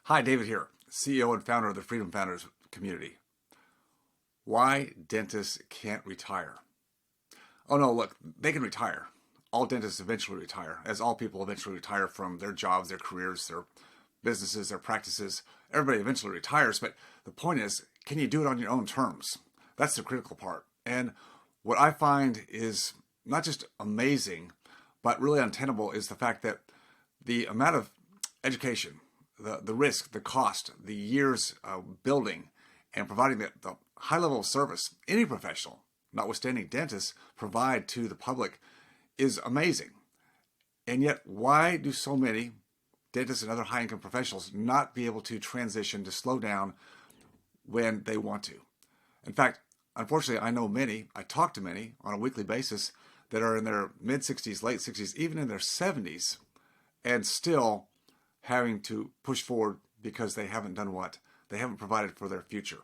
Hi, David here, CEO and founder of the Freedom Founders community. Why dentists can't retire? Oh no, look, they can retire. All dentists eventually retire, as all people eventually retire from their jobs, their careers, their businesses, their practices. Everybody eventually retires, but the point is, can you do it on your own terms? That's the critical part. And what I find is not just amazing, but really untenable is the fact that the amount of education, the risk, the cost, the years building and providing the high level of service any professional, notwithstanding dentists, provide to the public is amazing. And yet, why do so many dentists and other high income professionals not be able to transition, to slow down when they want to? In fact, unfortunately, I know many, I talk to many on a weekly basis that are in their mid 60s, late 60s, even in their 70s, and still having to push forward because they haven't done what? They haven't provided for their future.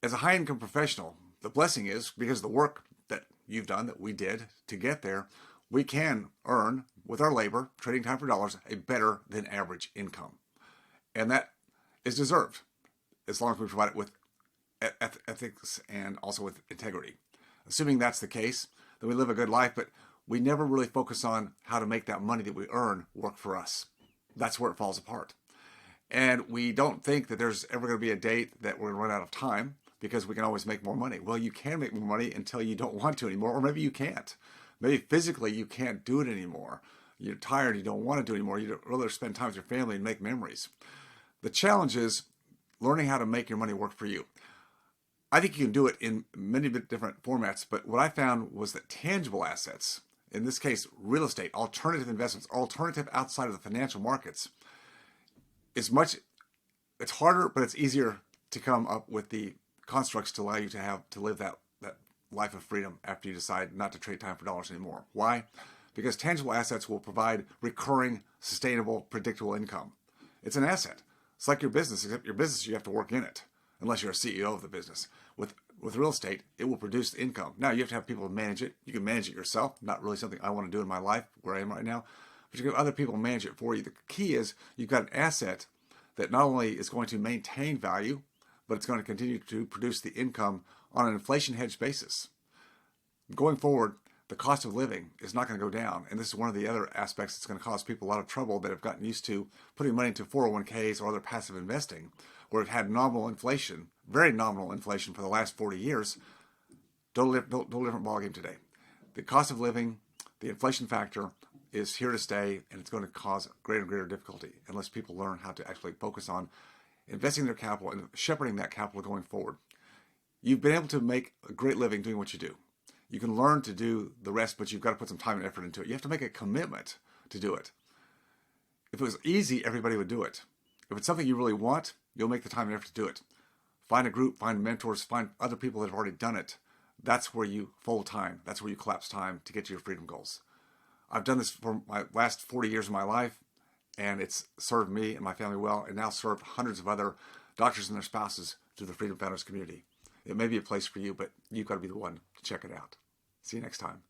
As a high income professional, the blessing is because of the work that you've done, that we did to get there, we can earn with our labor, trading time for dollars, a better than average income. And that is deserved as long as we provide it with ethics and also with integrity. Assuming that's the case, then we live a good life, but we never really focus on how to make that money that we earn work for us. That's where it falls apart. And we don't think that there's ever going to be a date that we're going to run out of time because we can always make more money. Well, you can make more money until you don't want to anymore, or maybe you can't. Maybe physically you can't do it anymore. You're tired, you don't want to do it anymore. You'd rather spend time with your family and make memories. The challenge is learning how to make your money work for you. I think you can do it in many different formats, but what I found was that tangible assets, in this case, real estate, alternative investments, alternative outside of the financial markets, it's harder, but it's easier to come up with the constructs to allow you to live that life of freedom after you decide not to trade time for dollars anymore. Why? Because tangible assets will provide recurring, sustainable, predictable income. It's an asset. It's like your business, except your business, you have to work in it, unless you're a CEO of the business. With real estate, it will produce income. Now, you have to have people to manage it. You can manage it yourself. Not really something I want to do in my life, where I am right now. But you can have other people manage it for you. The key is you've got an asset that not only is going to maintain value, but it's going to continue to produce the income on an inflation hedge basis. Going forward, the cost of living is not going to go down. And this is one of the other aspects that's going to cause people a lot of trouble that have gotten used to putting money into 401ks or other passive investing, where it had nominal inflation, very nominal inflation for the last 40 years. Totally different ballgame today. The cost of living, the inflation factor is here to stay, and it's going to cause greater and greater difficulty unless people learn how to actually focus on investing their capital and shepherding that capital going forward. You've been able to make a great living doing what you do. You can learn to do the rest, but you've got to put some time and effort into it. You have to make a commitment to do it. If it was easy, everybody would do it. If it's something you really want, you'll make the time and effort to do it. Find a group, find mentors, find other people that have already done it. That's where you fold time. That's where you collapse time to get to your freedom goals. I've done this for my last 40 years of my life, and it's served me and my family well, and now served hundreds of other doctors and their spouses through the Freedom Founders community. It may be a place for you, but you've got to be the one to check it out. See you next time.